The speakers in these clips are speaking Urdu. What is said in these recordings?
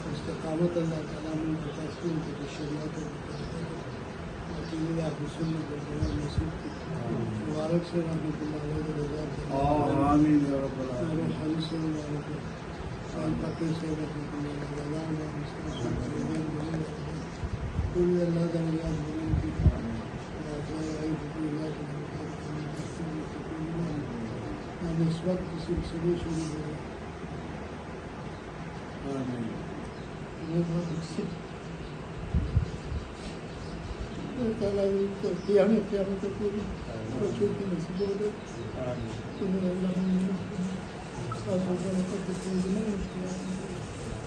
استقامت اللہ تعالیٰ نے تسلیم کی شریعت سنت نصیب کی مبارک سے رحمۃ اللہ علیہ رضا آمین یا رب العالمین حدیث مبارک فقیر سے رحمۃ اللہ علیہ پوری اللہ تعالیٰ کی اس وقت سلسلے شروع ہو قیامت پوری بچوں کی نصیب ہو گئے تمہیں اللہ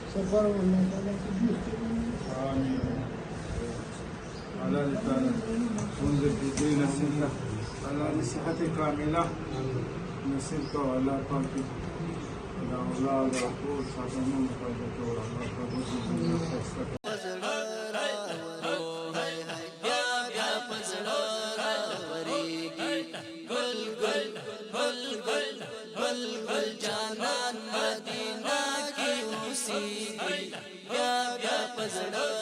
سفر اللہ تعالیٰ سے اللہ صحت کاملہ نصیب کا اللہ پاک کی اولاد رسول ساتھوں مقدس اور اللہ کا بہت فیصلہ جانان مدینہ کی موسیقی یا پزڑا